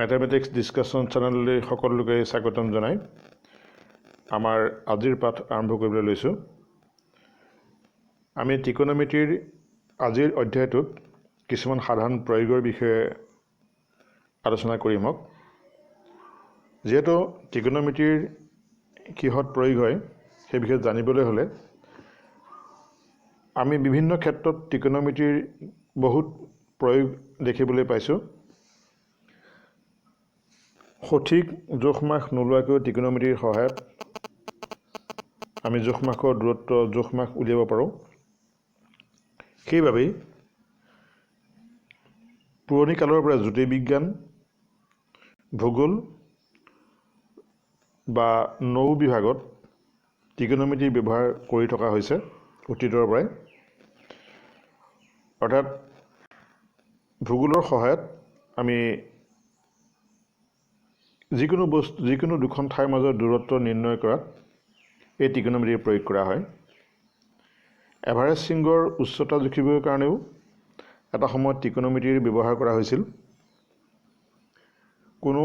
Mathematics discussion चेनेलলৈ সকলোকে স্বাগতম জনাই আমাৰ আজিৰ পাঠ আৰম্ভ কৰিবলৈ লৈছো। আমি ত্ৰিকোণমিতিৰ আজিৰ অধ্যায়টোত কিছুমান সাধাৰণ প্ৰয়োগৰ বিষয়ে আলোচনা কৰিম। যেহেতু ত্ৰিকোণমিতিৰ কিহত প্ৰয়োগ হয় সেই বিষয়ে জানিবলৈ হ'লে আমি বিভিন্ন ক্ষেত্ৰত ত্ৰিকোণমিতিৰ বহুত প্ৰয়োগ দেখিবলৈ পাইছোঁ। সঠিক জোখমাখ নোলোৱাকৈ ত্ৰিকোণমিতিৰ সহায়ত আমি জোখমাখৰ দূৰত্ব জোখমাখ উলিয়াব পাৰোঁ। সেইবাবেই পুৰণি কালৰ পৰা জ্যোতিৰ্বিজ্ঞান, ভূগোল বা নৌ বিভাগত ত্ৰিকোণমিতিৰ ব্যৱহাৰ কৰি থকা হৈছে অতীতৰ পৰাই। অৰ্থাৎ ভূগোলৰ সহায়ত আমি যিকোনো দুখন ঠাইৰ মাজৰ দূৰত্ব নিৰ্ণয় কৰাত এই ত্ৰিকোণমিতিৰ প্ৰয়োগ কৰা হয়। এভাৰেষ্ট শৃংগৰ উচ্চতা জুখিবৰ কাৰণেও এটা সময়ত ত্ৰিকোণমিতিৰ ব্যৱহাৰ কৰা হৈছিল। কোনো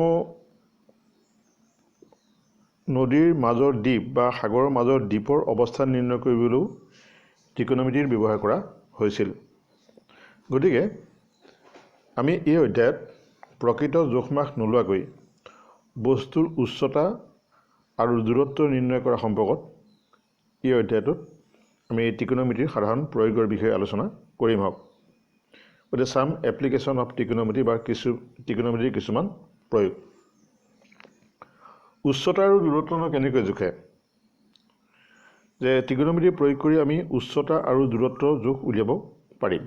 নদীৰ মাজৰ দ্বীপ বা সাগৰৰ মাজৰ দ্বীপৰ অৱস্থান নিৰ্ণয় কৰিবলৈও ত্ৰিকোণমিতিৰ ব্যৱহাৰ কৰা হৈছিল। গতিকে আমি এই অধ্যায়ত প্ৰকৃত জোখমাখ নোলোৱাকৈ বস্তুৰ উচ্চতা আৰু দূৰত্ব নিৰ্ণয় কৰা সম্পৰ্কত এই অধ্যায়টোত আমি এই ত্ৰিকোণমিতিৰ সাধাৰণ প্ৰয়োগৰ বিষয়ে আলোচনা কৰিম। গতিকে চাম এপ্লিকেশ্যন অফ ত্ৰিকোণমিতি বা ত্ৰিকোণমিতিৰ কিছুমান প্ৰয়োগ। উচ্চতা আৰু দূৰত্বনো কেনেকৈ জোখে? যে ত্ৰিকোণমিতি প্ৰয়োগ কৰি আমি উচ্চতা আৰু দূৰত্ব জোখ উলিয়াব পাৰিম।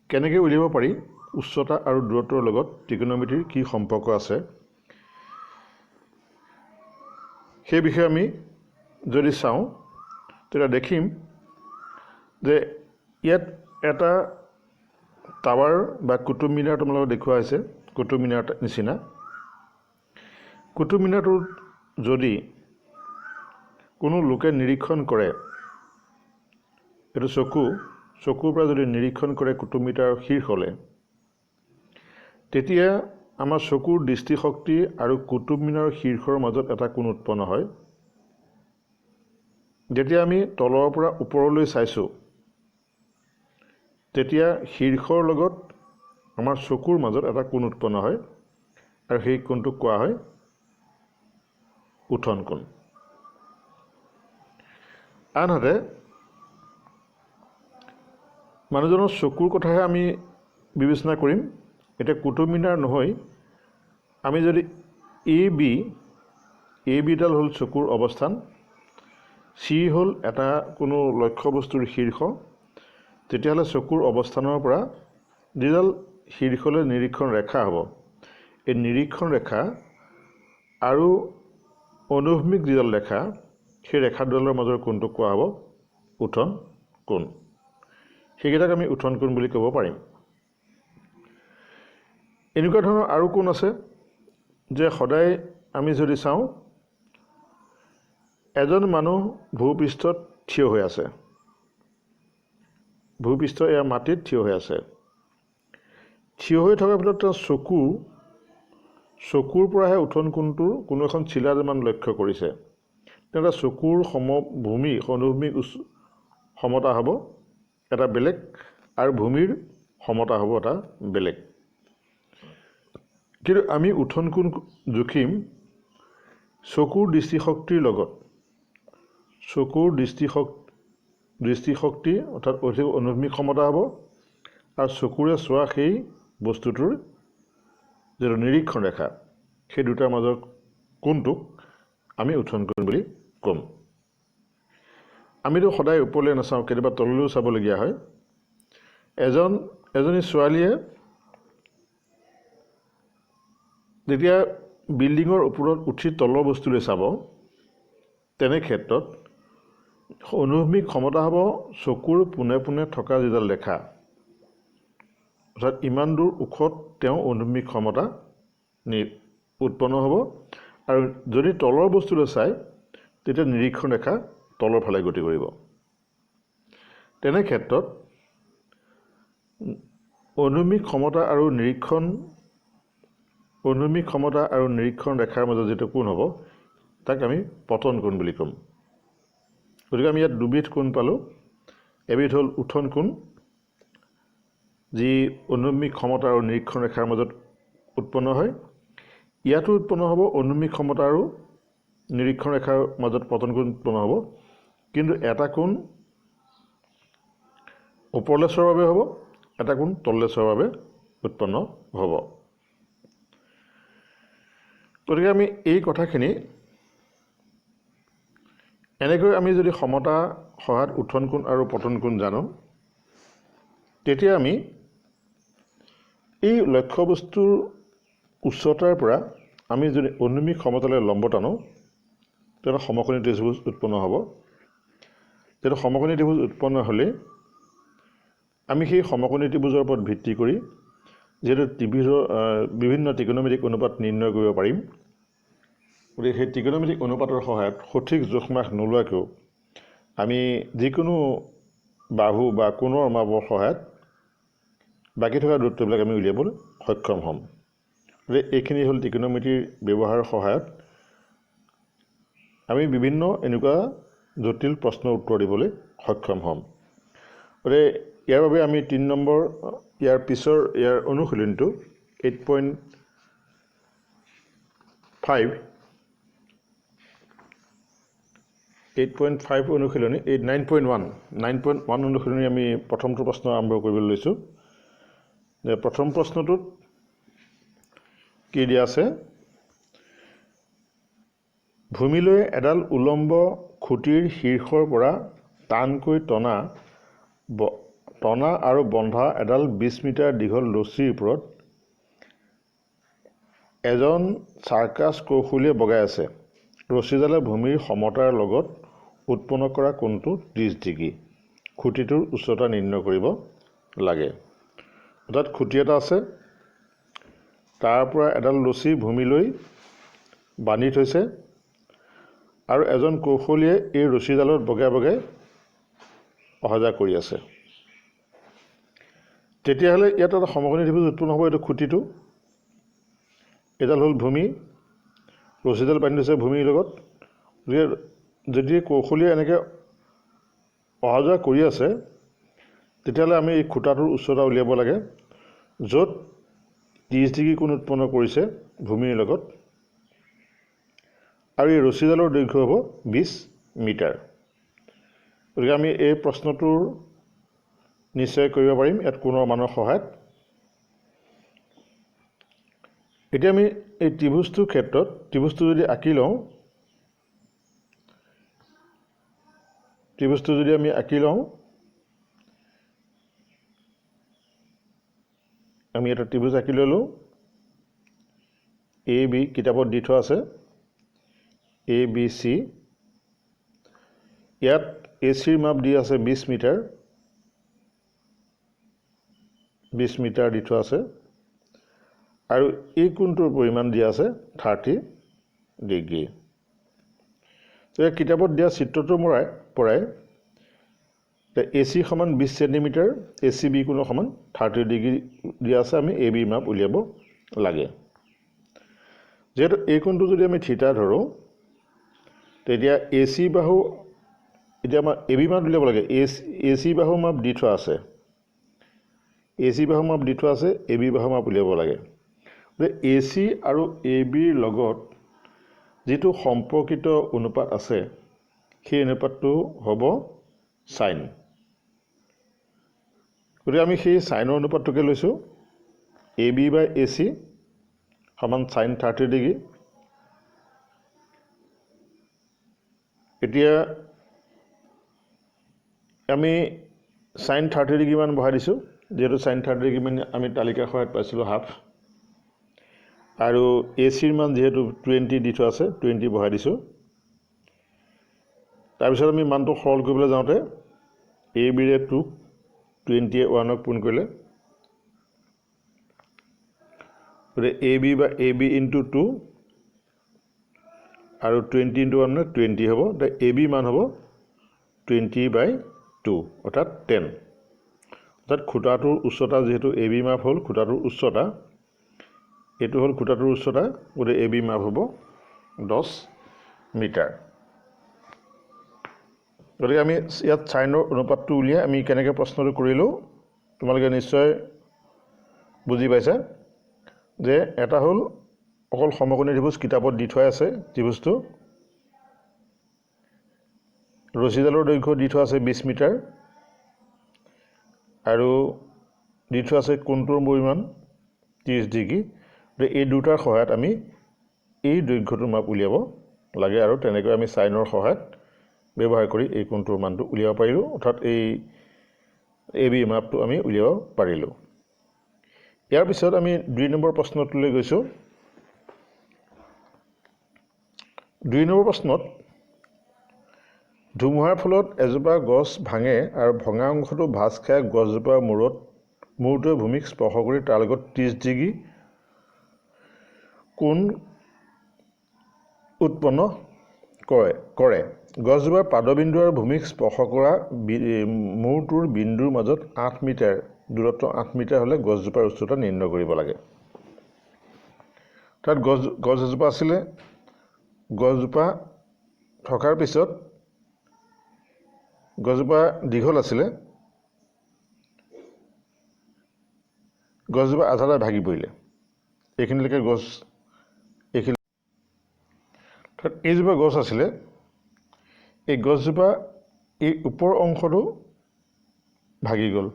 কেনেকৈ উলিয়াব পাৰি? উচ্চতা আৰু দূৰত্বৰ লগত ত্ৰিকোণমিতিৰ কি সম্পৰ্ক আছে সেই বিষয়ে আমি যদি চাওঁ তেতিয়া দেখিম যে ইয়াত এটা টাৱাৰ বা কুটুব মিনাৰ তোমালোকক দেখুওৱা হৈছে, কুটুব মিনাৰ নিচিনা। কুটুব মিনাৰটোত যদি কোনো লোকে নিৰীক্ষণ কৰে, এইটো চকুৰ পৰা যদি নিৰীক্ষণ কৰে কুটুব মিনাৰৰ শীৰ্ষলৈ, তেতিয়া আমাৰ চকুৰ দৃষ্টিশক্তি আৰু কুটুব মিনাৰৰ শীৰ্ষৰ মাজত এটা কোণ উৎপন্ন হয়। যেতিয়া আমি তলৰ পৰা ওপৰলৈ চাইছোঁ তেতিয়া শীৰ্ষৰ লগত আমাৰ চকুৰ মাজত এটা কোণ উৎপন্ন হয় আৰু সেই কোণটোক কোৱা হয় উঠন কোণ। আনহাতে মানুহজনৰ চকুৰ কথাহে আমি বিবেচনা কৰিম। এতিয়া কুটুব মিনাৰ নহয়, আমি যদি এ বিডাল হ'ল চকুৰ অৱস্থান, চি হ'ল এটা কোনো লক্ষ্য বস্তুৰ শীৰ্ষ, তেতিয়াহ'লে চকুৰ অৱস্থানৰ পৰা যিডাল শীৰ্ষলৈ নিৰীক্ষণ ৰেখা হ'ব, এই নিৰীক্ষণ ৰেখা আৰু অনুভূমিক যিডাল ৰেখা, সেই ৰেখা দুডালৰ মাজৰ কোণটোক কোৱা হ'ব উঠন কোণ। সেইকেইটাক আমি উঠন কোণ বুলি ক'ব পাৰিম। এনেকুৱা ধৰণৰ আৰু কোণ আছে যে সদায় আমি যদি চাওঁ এজন মানুহ ভূপৃষ্ঠত থিয় হৈ আছে, ভূপৃষ্ঠ এয়া মাটিত থিয় হৈ আছে। থিয় হৈ থকাৰ ভিতৰত তেওঁ চকুৰ পৰাহে উঠন কোণটোৰ কোনো এখন চিলা যেমান লক্ষ্য কৰিছে। তেওঁ চকুৰ অনুভূমিক সমতা হ'ব এটা বেলেগ আৰু ভূমিৰ সমতা হ'ব এটা বেলেগ। কিন্তু আমি উঠন কোণ জুখিম চকুৰ দৃষ্টিশক্তিৰ লগত। চকুৰ দৃষ্টিশক্তি অৰ্থাৎ অধিক অনুভূমিক ক্ষমতা হ'ব আৰু চকুৰে চোৱা সেই বস্তুটোৰ যিটো নিৰীক্ষণ ৰেখা, সেই দুটাৰ মাজৰ কোণটোক আমি উঠন কোণ বুলি ক'ম। আমিতো সদায় ওপৰলৈ নাচাওঁ, কেতিয়াবা তললৈও চাবলগীয়া হয়। এজনী ছোৱালীয়ে যেতিয়া বিল্ডিঙৰ ওপৰত উঠি তলৰ বস্তুলৈ চাব, তেনে ক্ষেত্ৰত অনুভূমিক ক্ষমতা হ'ব চকুৰ পোনে পোনে থকা যিডাল ৰেখা, অৰ্থাৎ ইমান দূৰ ওখত তেওঁ অনুভূমিক ক্ষমতা উৎপন্ন হ'ব। আৰু যদি তলৰ বস্তুলৈ চায় তেতিয়া নিৰীক্ষণ ৰেখা তলৰ ফালে গতি কৰিব। তেনে ক্ষেত্ৰত অনুভূমিক ক্ষমতা আৰু নিৰীক্ষণ অনুভূমিক ক্ষমতা আৰু নিৰীক্ষণ ৰেখাৰ মাজত যেটো কোণ হ'ব তাক আমি পতন কোণ বুলি ক'ম। গতিকে আমি ইয়াত দুবিধ কোণ পালোঁ। এবিধ হ'ল উঠন কোণ, যি অনুভূমিক ক্ষমতা আৰু নিৰীক্ষণ ৰেখাৰ মাজত উৎপন্ন হয়। ইয়াতো উৎপন্ন হ'ব অনুভূমিক ক্ষমতা আৰু নিৰীক্ষণ ৰেখাৰ মাজত পতন কোণ উৎপন্ন হ'ব, কিন্তু এটা কোণ ওপৰলৈ চোৱাৰ বাবে হ'ব, এটা কোণ তললৈ চোৱাৰ বাবে উৎপন্ন হ'ব। গতিকে আমি এই কথাখিনি এনেকৈ আমি যদি সমতা সহায়ত উঠন কোণ আৰু পতন কোণ জানো, তেতিয়া আমি এই লক্ষ্যবস্তুৰ উচ্চতাৰ পৰা আমি যদি অনুভূমিক সমতললৈ লম্ব টানো, তেতিয়া সমকোণী ত্ৰিভুজ উৎপন্ন হ'ব। যেতিয়া সমকোণী ত্ৰিভুজ উৎপন্ন হ'লে আমি সেই সমকোণী ত্ৰিভুজৰ ওপৰত ভিত্তি কৰি যিহেতু ত্ৰিভুজৰ বিভিন্ন ত্ৰিকোণমিতিক অনুপাত নিৰ্ণয় কৰিব পাৰিম, গতিকে সেই ত্ৰিকোণমিতিক অনুপাতৰ সহায়ত সঠিক জোখমাখ নোলোৱাকৈও আমি যিকোনো বাহু বা কোণৰ মাপৰ সহায়ত বাকী থকা দূৰত্ববিলাক আমি উলিয়াবলৈ সক্ষম হ'ম। গতিকে এইখিনি হ'ল ত্ৰিকোণমিতিৰ ব্যৱহাৰৰ সহায়ত আমি বিভিন্ন এনেকুৱা জটিল প্ৰশ্নৰ উত্তৰ দিবলৈ সক্ষম হ'ম। গতিকে ইয়াৰ বাবে আমি 3 নম্বৰ ইয়াৰ পিছৰ ইয়াৰ অনুশীলনটো 8.5 অনুশীলনী 9.1 অনুশীলনী আমি প্ৰথমটো প্ৰশ্ন আৰম্ভ কৰিবলৈ লৈছোঁ। প্ৰথম প্ৰশ্নটোত কি দিয়া আছে? ভূমিলৈ এডাল উলম্ব খুঁটিৰ শীৰ্ষৰ পৰা টানকৈ টনা আৰু বন্ধা এডাল 20 মিটাৰ দীঘল ৰছীৰ ওপৰত এজন চাৰ্কাছ কৌশলীয়ে বগাই আছে। ৰছীডালে ভূমিৰ সমতাৰ লগত উৎপন্ন কৰা কোণটো 30 ডিগ্ৰী। খুঁটিটোৰ উচ্চতা নিৰ্ণয় কৰিব লাগে। অৰ্থাৎ খুঁটি এটা আছে, তাৰ পৰা এডাল ৰছী ভূমিলৈ বান্ধি থৈছে আৰু এজন কৌশলীয়ে এই ৰছীডালত বগাই বগাই অহা যোৱা কৰি আছে। তেতিয়াহ'লে ইয়াত এটা সমকোণী ত্ৰিভুজ উৎপন্ন হ'ব। এইটো খুঁটিটো, এডাল হ'ল ভূমি, ৰছীডাল বান্ধি থৈছে ভূমিৰ লগত। গতিকে যদি কৌশলীয়ে এনেকৈ অহা যোৱা কৰি আছে, তেতিয়াহ'লে আমি এই খুঁটাটোৰ উচ্চতা উলিয়াব লাগে, য'ত 30 ডিগ্ৰী কোণ উৎপন্ন কৰিছে ভূমিৰ লগত, আৰু এই ৰছীডালৰ দৈৰ্ঘ্য হ'ব 20 মিটাৰ। গতিকে আমি এই প্ৰশ্নটোৰ নিশ্চয় কৰিব পাৰিম ইয়াত কোণৰ মানৰ সহায়ত। এতিয়া আমি এই ত্ৰিভুজটোৰ ক্ষেত্ৰত ত্ৰিভুজটো যদি আঁকি লওঁ, আমি এটা ত্ৰিভুজ আঁকি ল'লোঁ। এ বি কিতাপত দি থোৱা আছে, ABC। ইয়াত ACৰ মাপ দি আছে 20 মিটাৰ দি থোৱা আছে, আৰু এই কোণটোৰ পৰিমাণ দিয়া আছে 30 ডিগ্ৰী। কিতাপত দিয়া চিত্ৰটোৰ পৰাই AC সমান 20 চেণ্টিমিটাৰ, ACB কোণৰ সমান 30 ডিগ্ৰী দিয়া আছে। আমি AB মাপ উলিয়াব লাগে। যিহেতু এই কোণটো যদি আমি থিতা ধৰোঁ, তেতিয়া AC বাহু, এতিয়া আমাৰ AB মাপ উলিয়াব লাগে। AC বাহু মাপ দি থোৱা আছে, AB বাহু মাপ উলিয়াব লাগে। AC আৰু ABৰ লগত যিটো সম্পৰ্কিত অনুপাত আছে, সেই অনুপাতটো হ'ব চাইন। গতিকে আমি সেই চাইনৰ অনুপাতটোকে লৈছোঁ। AB বাই AC সমান চাইন 30 ডিগ্ৰী। এতিয়া আমি চাইন 30 ডিগ্ৰী মান বহাই দিছোঁ, যিহেতু চাইন 30 ডিগ্ৰী মান আমি তালিকাৰ সহায়ত পাইছিলোঁ হাফ, আৰু ACৰ মান যিহেতু 20 দি থোৱা আছে, 20 বহাই দিছোঁ। তাৰপিছত আমি মানটো সৰল কৰিবলৈ যাওঁতে ABৰে 2, 20য়ে 1ক পূৰণ কৰিলে, গতিকে AB ইনটু 2 আৰু 20 ইনটু 1 20 হ'ব। AB মান হ'ব 20/2 অৰ্থাৎ 10। অৰ্থাৎ খুঁটাটোৰ উচ্চতা, যিহেতু AB মাপ হ'ল খুঁটাটোৰ উচ্চতা, এইটো হ'ল খুঁটাটোৰ উচ্চতা, গতিকে এ বি মাপ হ'ব 10 মিটাৰ। গতিকে আমি ইয়াত ছাইনৰ অনুপাতটো উলিয়াই আমি কেনেকৈ প্ৰশ্নটো কৰিলোঁ তোমালোকে নিশ্চয় বুজি পাইছা যে এটা হ'ল অকল সমকোণী ত্ৰিভুজ কিতাপত দি থোৱা আছে ত্ৰিভুজটো, ৰছীডালৰ দৈৰ্ঘ্য দি থোৱা আছে 20 মিটাৰ আৰু দি থোৱা আছে কোণটোৰ পৰিমাণ 30 ডিগ্ৰী। এই দুটাৰ সহায়ত আমি এই দৈৰ্ঘ্যটোৰ মাপ উলিয়াব লাগে আৰু তেনেকৈ আমি ছাইনৰ সহায়ত ব্যৱহাৰ কৰি এই কোণটোৰ মানটো উলিয়াব পাৰিলোঁ, অৰ্থাৎ এই এ বি মাপটো আমি উলিয়াব পাৰিলোঁ। ইয়াৰ পিছত আমি 2 নম্বৰ প্ৰশ্নটোলৈ গৈছোঁ। 2 নম্বৰ প্ৰশ্নত ধুমুহাৰ ফলত এজোপা গছ ভাঙে আৰু ভঙা অংশটো ভাঁজ খাই গছজোপাৰ মূৰটোৱে ভূমিক স্পৰ্শ কৰি তাৰ লগত 30 ডিগ্ৰী কোণ উৎপন্ন কৰে। গছজোপাৰ পাদবিন্দু আৰু ভূমিক স্পৰ্শ কৰা মূৰটোৰ বিন্দুৰ মাজত 8 মিটাৰ দূৰত্ব 8 মিটাৰ হ'লে গছজোপাৰ উচ্চতা নিৰ্ণয় কৰিব লাগে। তাত গছ এজোপা আছিলে, গছজোপা থকাৰ পিছত গছজোপা দীঘল আছিলে, গছজোপা আধাতে ভাগি পৰিলে, এইখিনিলৈকে এইজোপা গছ আছিলে, এই গছজোপা এই ওপৰ অংশটো ভাগি গ'ল,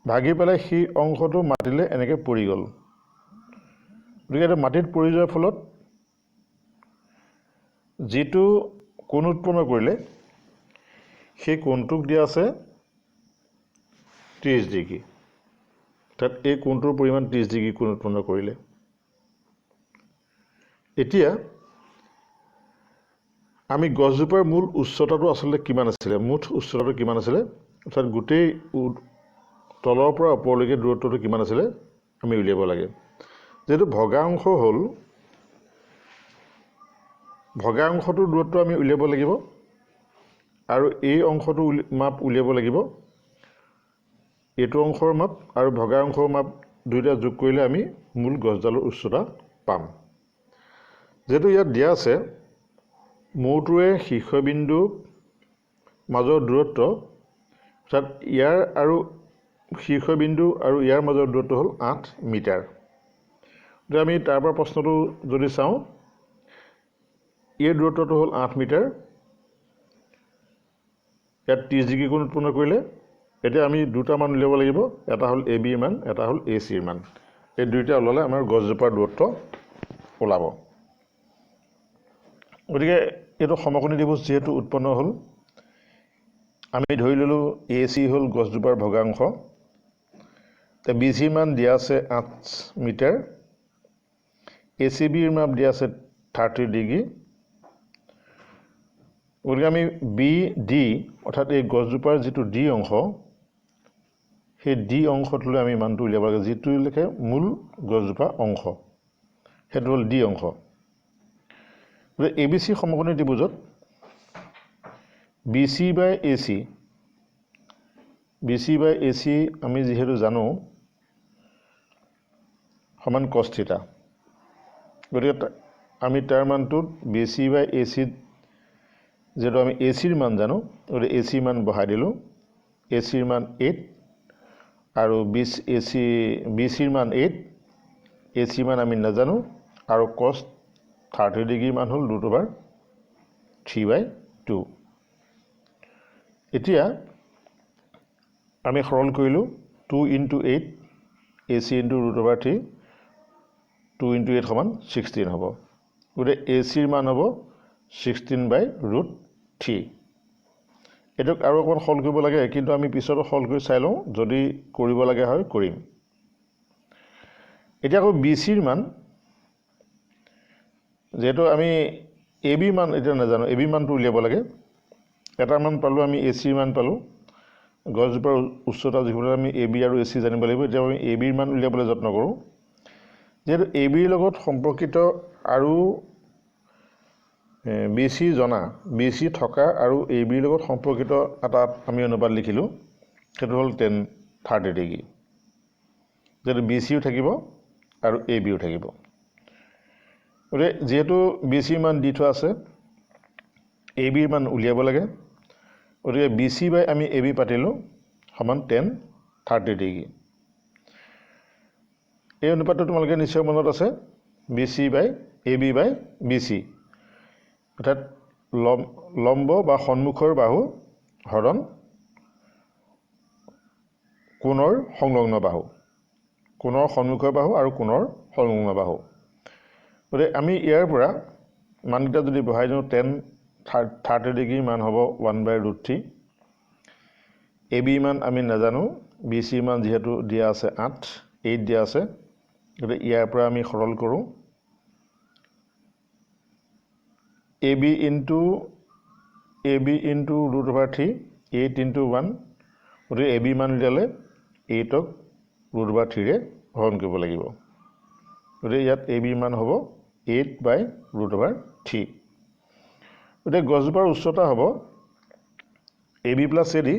ভাগি পেলাই সেই অংশটো মাটিলৈ এনেকৈ পৰি গ'ল। গতিকে এইটো মাটিত পৰি যোৱাৰ ফলত যিটো কোণ উৎপন্ন কৰিলে সেই কোণটোক দিয়া আছে 30 ডিগ্ৰী, তাত এই কোণটোৰ পৰিমাণ 30 ডিগ্ৰী কোণ উৎপন্ন কৰিলে। এতিয়া আমি গছজোপাৰ মূল উচ্চতাটো আচলতে কিমান আছিলে, মুঠ উচ্চতাটো কিমান আছিলে, অৰ্থাৎ গোটেই তলৰ পৰা ওপৰলৈকে দূৰত্বটো কিমান আছিলে আমি উলিয়াব লাগে। যিহেতু ভগা অংশটোৰ দূৰত্ব আমি উলিয়াব লাগিব আৰু এই অংশটো মাপ উলিয়াব লাগিব। এইটো অংশৰ মাপ আৰু ভগা অংশৰ মাপ দুয়োটা যোগ কৰিলে আমি মূল গছডালৰ উচ্চতা পাম। যিহেতু ইয়াত দিয়া আছে মূৰটোৱে শীৰ্ষবিন্দু মাজৰ দূৰত্ব, অৰ্থাৎ ইয়াৰ আৰু শীৰ্ষবিন্দু আৰু ইয়াৰ মাজৰ দূৰত্ব হ'ল 8 মিটাৰ। গতিকে আমি তাৰ পৰা প্ৰশ্নটো যদি চাওঁ, এই দূৰত্বটো হ'ল 8 মিটাৰ, ইয়াত 30 ডিগ্ৰী কোণ উৎপন্ন কৰিলে। এতিয়া আমি দুটা মান উলিয়াব লাগিব, এটা হ'ল এ বিৰ মান, এটা হ'ল এ চিৰ মান। এই দুইটা ওলালে আমাৰ গছজোপাৰ দূৰত্ব ওলাব। গতিকে এইটো সমকোণী ত্ৰিভুজ যিহেতু উৎপন্ন হ'ল, আমি ধৰি ল'লোঁ এ চি হ'ল গছজোপাৰ ভগা অংশ, বি চিৰ মান দিয়া আছে 8 মিটাৰ, এ চি বিৰ মাপ দিয়া আছে 30 ডিগ্ৰী। গতিকে আমি বি ডি অৰ্থাৎ এই গছজোপাৰ যিটো ডি অংশ, সেই ডি অংশটোলৈ আমি মানটো উলিয়াব লাগে, যিটোলৈকে মূল গছজোপা অংশ, সেইটো হ'ল ডি অংশ। গতিকে এ বি চি সমকোণী ত্ৰিভুজত B C by A C আমি যিহেতু জানো সমান কছ থিটা, গতিকে আমি তাৰ মানটোত বি চি বাই এ চিত যিহেতু আমি এ চিৰ মান জানো, গতিকে এ চিৰ মান বহাই দিলোঁ। এ চিৰ মান 8 আৰু বি চিৰ মান 8, এ চিৰ মান আমি নাজানো, আৰু কছ 30 ডিগ্ৰীৰ মান হ'ল √3/2। এতিয়া আমি সৰল কৰিলোঁ 2 × 8 এ চি × √3, 2 × 8 সমান 16 হ'ব। গতিকে এ চিৰ মান হ'ব 16/√3। এইটোক আৰু অকণমান সৰল কৰিব লাগে, কিন্তু আমি পিছত সৰল কৰি চাই লওঁ, যদি কৰিব লগা হয় কৰিম। এতিয়া আকৌ বি চিৰ মান, যিহেতু আমি এ বিৰ মান এতিয়া নাজানো, এ বিৰ মানটো উলিয়াব লাগে। এটা মান পালোঁ আমি এ চিৰ মান পালোঁ, গছজোপাৰ উচ্চতা যিবোৰ আমি এ বি আৰু এ চি জানিব লাগিব। এতিয়া আমি এ বিৰ মান উলিয়াবলৈ যত্ন কৰোঁ। যিহেতু এ বিৰ লগত সম্পৰ্কিত আৰু বি চি জনা, বি চি থকা আৰু এ বিৰ লগত সম্পৰ্কিত এটা আমি অনুপাত লিখিলোঁ, সেইটো হ'ল 30 ডিগ্ৰী। যিহেতু বি চিও থাকিব আৰু এ বিও থাকিব গতিকে যেহেতু বি চিৰ মান দি থোৱা আছে এ বিৰ মান উলিয়াব লাগে গতিকে বি চি বাই আমি এ বি পাতিলোঁ সমান tan 30 ডিগ্ৰী এই অনুপাতটো তোমালোকে নিশ্চয় মনত আছে B C by A B by B C অৰ্থাৎ লম্ব বা সন্মুখৰ বাহু হৰণ কোণৰ সংলগ্ন বাহু কোণৰ সন্মুখৰ বাহু আৰু কোণৰ সংলগ্ন বাহু গতিকে আমি ইয়াৰ পৰা মানকেইটা যদি বহাই দিওঁ tan 30 ডিগ্ৰী মান হ'ব 1/√3 এ বি মান আমি নাজানো বি চি মান যেহেতু দিয়া আছে 8 দিয়া আছে গতিকে ইয়াৰ পৰা আমি সৰল কৰোঁ এ বি ইনটু √3 8 into 1 গতিকে এ বি মান উলিয়ালে 8ক √3 ৰে হৰণ কৰিব লাগিব গতিকে ইয়াত এ বি মান হ'ব 8/√3 গতিকে গছজোপাৰ উচ্চতা হ'ব A B plus A D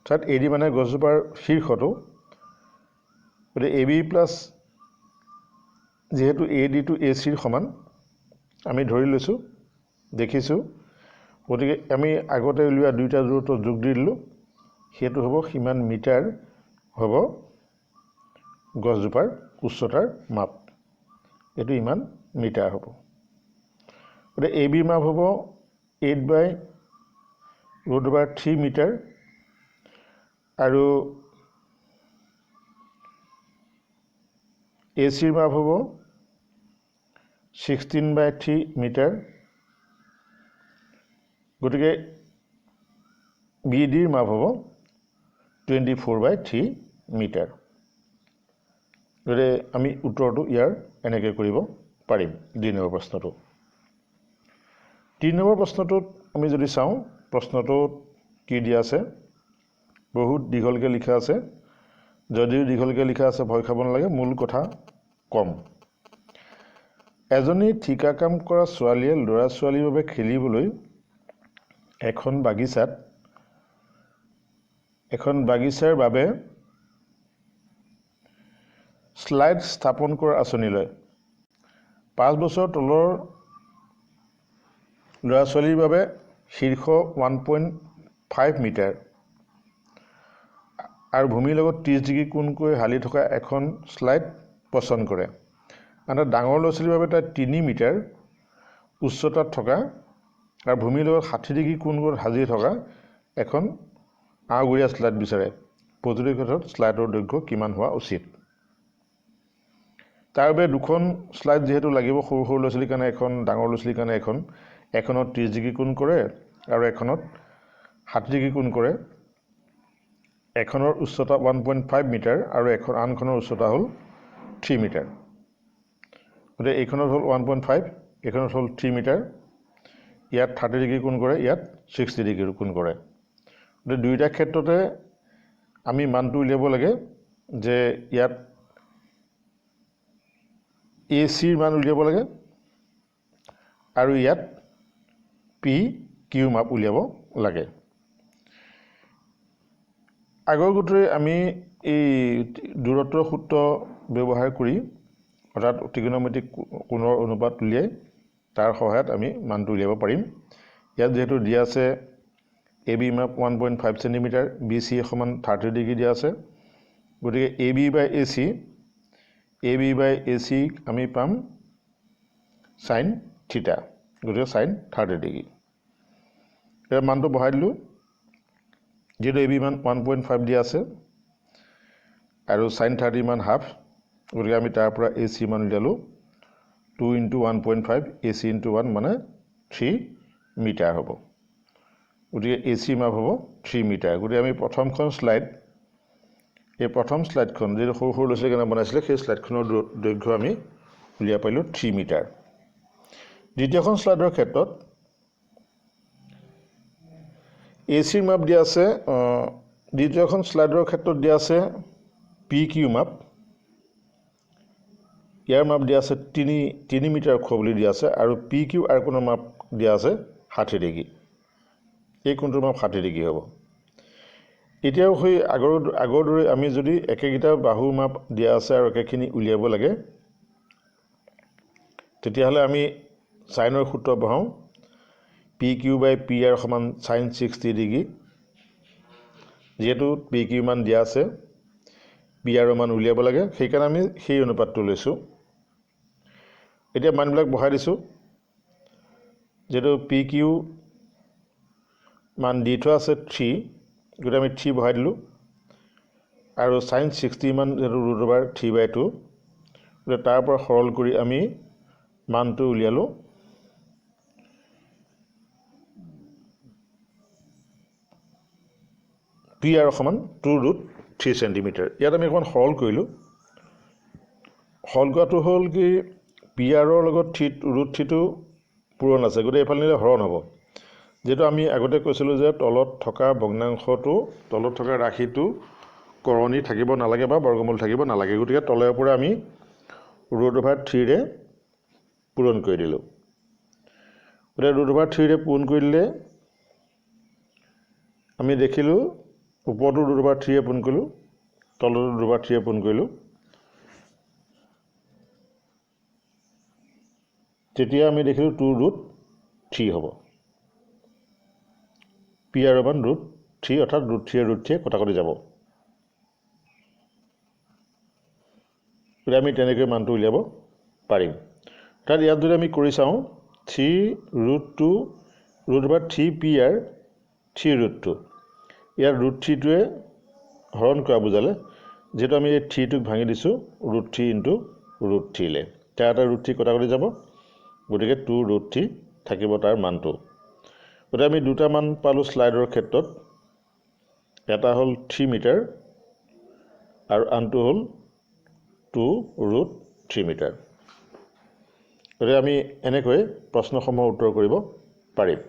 অৰ্থাৎ এ ডি মানে গছজোপাৰ শীৰ্ষটো গতিকে এ বি প্লাছ যেহেতু এ ডিটো এ চিৰ সমান আমি ধৰি লৈছোঁ দেখিছোঁ গতিকে আমি আগতে উলিওৱা দুইটা দূৰত্ব যোগ দি দিলোঁ সেইটো হ'ব সিমান মিটাৰ হ'ব গছজোপাৰ উচ্চতাৰ মাপ এইটো ইমান মিটাৰ হ'ব গতিকে এ বিৰ মাপ হ'ব 8/√3 মিটাৰ আৰু এ চিৰ মাপ হ'ব 16/3 মিটাৰ গতিকে বি ডিৰ মাপ হ'ব 24/3 মিটাৰ গতিকে আমি উত্তৰটো ইয়াৰ এনেকৈ কৰিব পাৰিম 2 নম্বৰ প্ৰশ্নটো 3 নম্বৰ প্ৰশ্নটোত আমি যদি চাওঁ প্ৰশ্নটোত কি দিয়া আছে বহুত দীঘলকৈ লিখা আছে যদিও দীঘলকৈ লিখা আছে ভয় খাব নালাগে মূল কথা কম এজনী ঠিকা কাম কৰা ছোৱালীয়ে ল'ৰা ছোৱালীৰ বাবে খেলিবলৈ এখন বাগিচাৰ বাবে স্লাইড স্থাপন কৰাৰ আঁচনি লয় 5 বছৰ তলৰ ল'ৰা ছোৱালীৰ বাবে শীৰ্ষ 1.5 মিটাৰ আৰু ভূমিৰ লগত 30 ডিগ্ৰী কোণকৈ হালি থকা এখন স্লাইড পচন্দ কৰে আনহাতে ডাঙৰ ল'ৰা ছোৱালীৰ বাবে তাই 3 মিটাৰ উচ্চতাত থকা আৰু ভূমিৰ লগত 60 ডিগ্ৰী কোণকৈ সাজি থকা এখন আঁগুৰীয়া স্লাইড বিচাৰে প্ৰতিটো ক্ষেত্ৰত স্লাইডৰ দৈৰ্ঘ্য কিমান হোৱা উচিত তাৰ বাবে দুখন স্লাইড যেহেতু লাগিব সৰু সৰু ল'ৰা ছোৱালীৰ কাৰণে এখন ডাঙৰ ল'ৰা ছোৱালীৰ কাৰণে এখনত 30 ডিগ্ৰী কোণ কৰে আৰু এখনত 60 ডিগ্ৰী কোণ কৰে এখনৰ উচ্চতা 1.5 মিটাৰ আৰু আনখনৰ উচ্চতা হ'ল 3 মিটাৰ গতিকে এইখনত হ'ল 1.5 এইখনত হ'ল 3 মিটাৰ ইয়াত 30 ডিগ্ৰী কোণ কৰে ইয়াত 60 ডিগ্ৰী কোণ কৰে গতিকে দুয়োটা ক্ষেত্ৰতে আমি মানটো উলিয়াব লাগে যে ইয়াত এ চিৰ মান উলিয়াব লাগে আৰু ইয়াত পি কিউ মাপ উলিয়াব লাগে আগৰ গোটেই আমি এই দূৰত্বৰ সূত্ৰ ব্যৱহাৰ কৰি অৰ্থাৎ ত্ৰিকোণমিতিক কোণৰ অনুপাত উলিয়াই তাৰ সহায়ত আমি মানটো উলিয়াব পাৰিম ইয়াত যেহেতু দিয়া আছে এ বি মাপ 1.5 সেন্টিমিটাৰ বি চি সমান 30 ডিগ্ৰী দিয়া আছে গতিকে এ বি বাই এ চি আমি পাম সাইন থিটা গতিকে সাইন 30 ডিগ্ৰী ইয়াৰ মানটো বহাই দিলোঁ যেহেতু এ বি মান 1.5 দিয়া আছে আৰু সাইন 30 মান হাফ গতিকে আমি তাৰ পৰা এ চি মান উলিয়ালোঁ 2 into 1.5 এ চি into 1 মানে 3 মিটাৰ হ'ব গতিকে এ চি মাপ হ'ব 3 মিটাৰ গতিকে আমি প্ৰথম শ্লাইডখন যিটো সৰু সৰু ল'ৰা ছোৱালীৰ কাৰণে বনাইছিলে সেই শ্লাইডখনৰ দৈৰ্ঘ্য আমি উলিয়াই পাইলোঁ 3 মিটাৰ দ্বিতীয়খন শ্লাইডৰ ক্ষেত্ৰত এ চিৰ মাপ দিয়া আছে দ্বিতীয়খন শ্লাইডৰ ক্ষেত্ৰত দিয়া আছে পি কিউ মাপ ইয়াৰ মাপ দিয়া আছে 3 মিটাৰ ওখ বুলি দিয়া আছে আৰু পি কিউ আৰু কোণৰ মাপ দিয়া আছে 60 ডিগ্ৰী এই কোণটোৰ মাপ 60 ডিগ্ৰী হ'ব এতিয়াও সেই আগৰ দৰে আমি যদি একেগিটা বাহু মাপ দিয়া আছে আৰু একেখিনি উলিয়াব লাগে তেতিয়াহ'লে আমি সাইনৰ সূত্ৰ বহাওঁ PQ/PR সমান sin 60 ডিগ্ৰী যেহেতু PQ মান দিয়া আছে PR মান উলিয়াব লাগে সেইকাৰণে আমি সেই অনুপাতটো লৈছোঁ এতিয়া মানবিলাক বহাই দিছোঁ যেহেতু PQ মান দি থোৱা আছে 3 গতিকে আমি 3 বহাই দিলোঁ আৰু sin 60 মান যেহেতু √3/2 গতিকে তাৰ পৰা সৰল কৰি আমি মানটো উলিয়ালোঁ PR সমান 2√3 সেন্টিমিটাৰ ইয়াত আমি অকণমান সৰল কৰিলোঁ সৰল কৰাটো হ'ল কি PR লগত √3টো পূৰণ আছে গতিকে এইফালে নিলে হৰণ হ'ব যেহেতু আমি আগতে কৈছিলোঁ যে তলত থকা ভগ্নাংশটো তলত থকা ৰাশিটো কৰণী থাকিব নালাগে বা বৰ্গমূল থাকিব নালাগে গতিকে তলৰ পৰা আমি √3ৰে পূৰণ কৰি দিলোঁ গতিকে √3ৰে পূৰণ কৰি দিলে আমি দেখিলোঁ ওপৰটো √3ৰে পূৰণ কৰিলোঁ তলটো √3ৰে পূৰণ কৰিলোঁ তেতিয়া আমি দেখিলোঁ 2√3 হ'ব PR মান √3 অৰ্থাৎ √3 কটাকটি যাব গতিকে আমি তেনেকৈ মানটো উলিয়াব পাৰিম অৰ্থাৎ ইয়াত যদি আমি কৰি চাওঁ 3√2 PR 3√2 ইয়াৰ √3টোৱে হৰণ কৰা বুজালে যেহেতু আমি এই 3টোক ভাঙি দিছোঁ √3 × √3লে তাৰ এটা √3 কটাকটি যাব গতিকে 2√3 থাকিব তাৰ মানটো গতিকে আমি দুটা মান পালোঁ স্লাইডৰ ক্ষেত্ৰত এটা হ'ল 3 মিটাৰ আৰু আনটো হ'ল 2√3 মিটাৰ গতিকে আমি এনেকৈ প্ৰশ্নসমূহৰ উত্তৰ কৰিব পাৰিম